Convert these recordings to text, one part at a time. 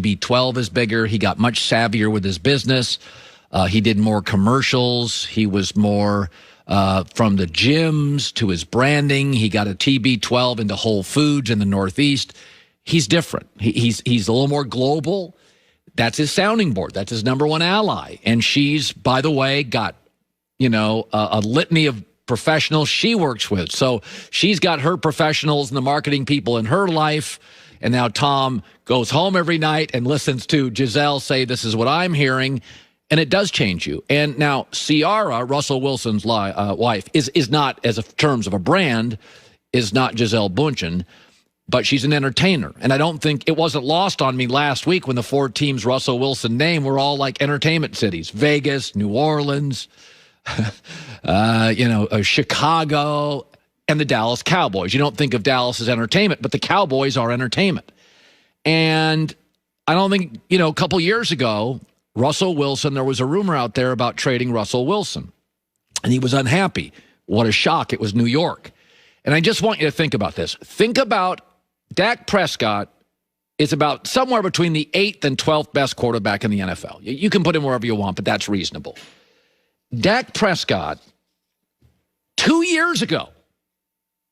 B12 is bigger. He got much savvier with his business. He did more commercials. He was more from the gyms to his branding. He got a TB12 into Whole Foods in the Northeast. He's different. He's a little more global. That's his sounding board. That's his number one ally. And she's, by the way, got, a litany of professionals she works with. So she's got her professionals and the marketing people in her life. And now Tom goes home every night and listens to Giselle say, this is what I'm hearing. And it does change you. And now Ciara, Russell Wilson's wife, is not, as terms of a brand, is not Giselle Bundchen, but she's an entertainer. And I don't think it wasn't lost on me last week when the four teams Russell Wilson named were all like entertainment cities. Vegas, New Orleans, Chicago, and the Dallas Cowboys. You don't think of Dallas as entertainment, but the Cowboys are entertainment. And I don't think, a couple years ago, Russell Wilson, there was a rumor out there about trading Russell Wilson, and he was unhappy. What a shock. It was New York. And I just want you to think about this. Think about Dak Prescott is about somewhere between the 8th and 12th best quarterback in the NFL. You can put him wherever you want, but that's reasonable. Dak Prescott, 2 years ago,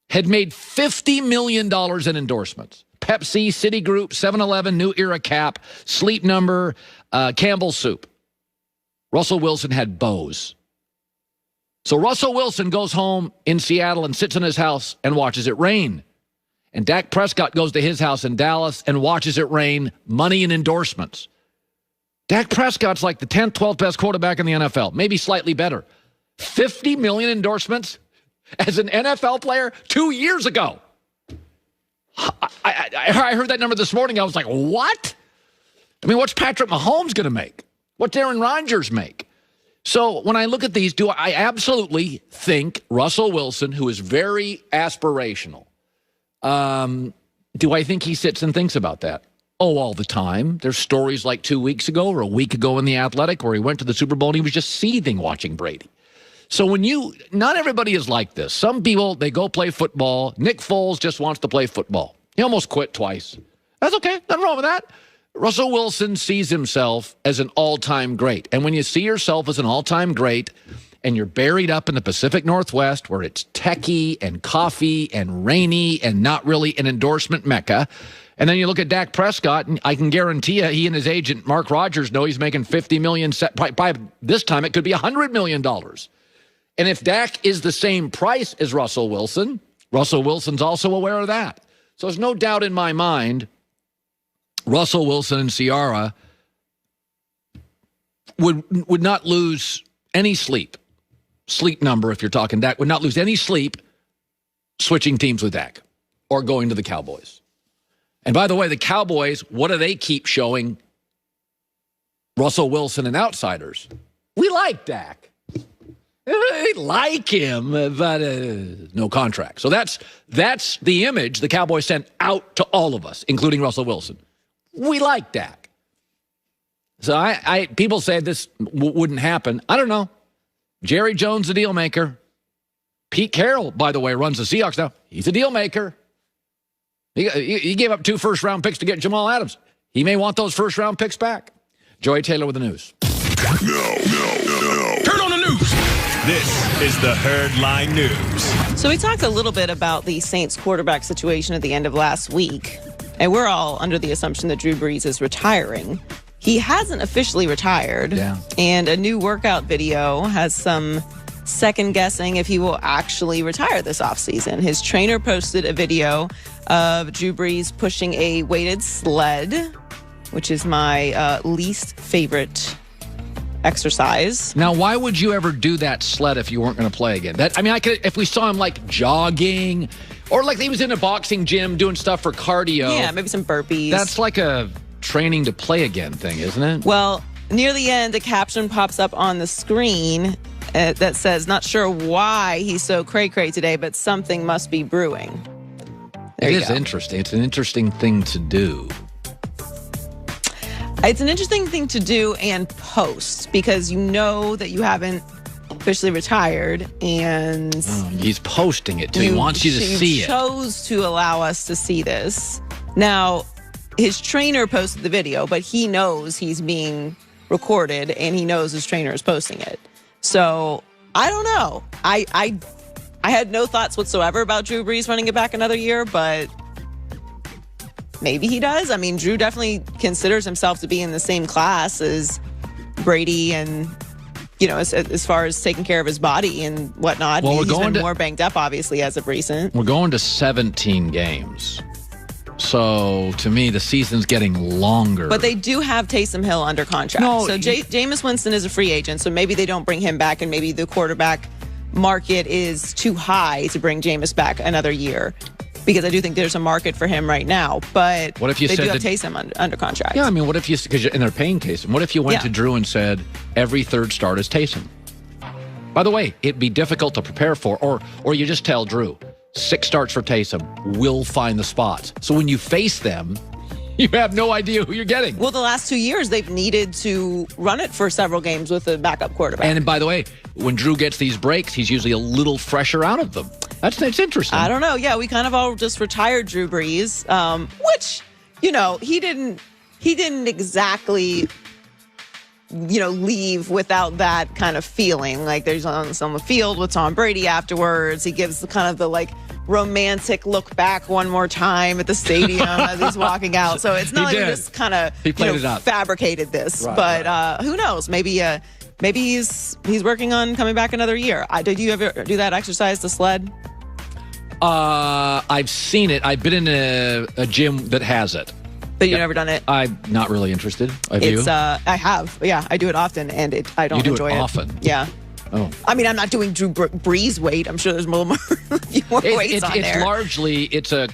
had made $50 million in endorsements. Pepsi, Citigroup, 7-Eleven, New Era Cap, Sleep Number, Campbell's Soup. Russell Wilson had Bose. So Russell Wilson goes home in Seattle and sits in his house and watches it rain. And Dak Prescott goes to his house in Dallas and watches it rain, money and endorsements. Dak Prescott's like the 10th, 12th best quarterback in the NFL, maybe slightly better. 50 million endorsements as an NFL player 2 years ago. I heard that number this morning. I was like, what? I mean, what's Patrick Mahomes going to make? What's Aaron Rodgers make? So when I look at these, I absolutely think Russell Wilson, who is very aspirational, do I think he sits and thinks about that? Oh, all the time. There's stories like 2 weeks ago or a week ago in The Athletic where he went to the Super Bowl and he was just seething watching Brady. So not everybody is like this. Some people, they go play football. Nick Foles just wants to play football. He almost quit twice. That's okay. Nothing wrong with that. Russell Wilson sees himself as an all-time great. And when you see yourself as an all-time great and you're buried up in the Pacific Northwest where it's techie and coffee and rainy and not really an endorsement mecca, and then you look at Dak Prescott, and I can guarantee you he and his agent, Mark Rogers, know he's making $50 million. By this time, it could be $100 million. And if Dak is the same price as Russell Wilson, Russell Wilson's also aware of that. So there's no doubt in my mind Russell Wilson and Ciara would not lose any sleep number, if you're talking Dak, would not lose any sleep switching teams with Dak or going to the Cowboys. And by the way, the Cowboys, what do they keep showing Russell Wilson and outsiders? We like Dak. They like him, but no contract. So that's the image the Cowboys sent out to all of us, including Russell Wilson. We like Dak. So people say this wouldn't happen. I don't know. Jerry Jones, the deal maker. Pete Carroll, by the way, runs the Seahawks now. He's a deal maker. He gave up 2 first-round picks to get Jamal Adams. He may want those first-round picks back. Joy Taylor with the news. No. Turn on the news. This is the Herdline News. So we talked a little bit about the Saints quarterback situation at the end of last week. And we're all under the assumption that Drew Brees is retiring. He hasn't officially retired. Yeah. And a new workout video has some second guessing if he will actually retire this offseason. His trainer posted a video of Drew Brees pushing a weighted sled, which is my least favorite exercise. Now, why would you ever do that sled if you weren't going to play again? If we saw him like jogging or like he was in a boxing gym doing stuff for cardio. Yeah, maybe some burpees. That's like a training to play again thing, isn't it? Well, near the end, a caption pops up on the screen that says, not sure why he's so cray-cray today, but something must be brewing. There it you is go. interesting. It's an interesting thing to do. It's an interesting thing to do and post because you know that you haven't officially retired and he's posting it too. He wants you to see it. He chose to allow us to see this. Now, his trainer posted the video, but he knows he's being recorded and he knows his trainer is posting it. So I don't know. I had no thoughts whatsoever about Drew Brees running it back another year, but maybe he does. I mean, Drew definitely considers himself to be in the same class as Brady and, as far as taking care of his body and whatnot. Well, he's been more banged up, obviously, as of recent. We're going to 17 games. So, to me, the season's getting longer. But they do have Taysom Hill under contract. So, Jameis Winston is a free agent, so maybe they don't bring him back, and maybe the quarterback market is too high to bring Jameis back another year, because I do think there's a market for him right now. But what if you they said do have Taysom under contract. Yeah, I mean, what if and they're paying Taysom. What if you went to Drew and said, every third start is Taysom? By the way, it'd be difficult to prepare for, or you just tell Drew, 6 starts for Taysom, we'll find the spots. So when you face them, you have no idea who you're getting. Well, the last 2 years, they've needed to run it for several games with a backup quarterback. And by the way, when Drew gets these breaks, he's usually a little fresher out of them. That's interesting. I don't know. Yeah, we kind of all just retired Drew Brees, which, he didn't exactly, leave without that kind of feeling. Like, there's on the field with Tom Brady afterwards. He gives the kind of the romantic look back one more time at the stadium as he's walking out. So it's not like we just kind of fabricated this. Right, but who knows? Maybe he's working on coming back another year. Did you ever do that exercise, the sled? I've seen it. I've been in a gym that has it. But you've never done it? I'm not really interested. Have you? I have. Yeah, I do it often, and I don't enjoy it. You do it often? Yeah. Oh. I mean, I'm not doing Drew Brees weight. I'm sure there's more weights on there. It's largely, it's a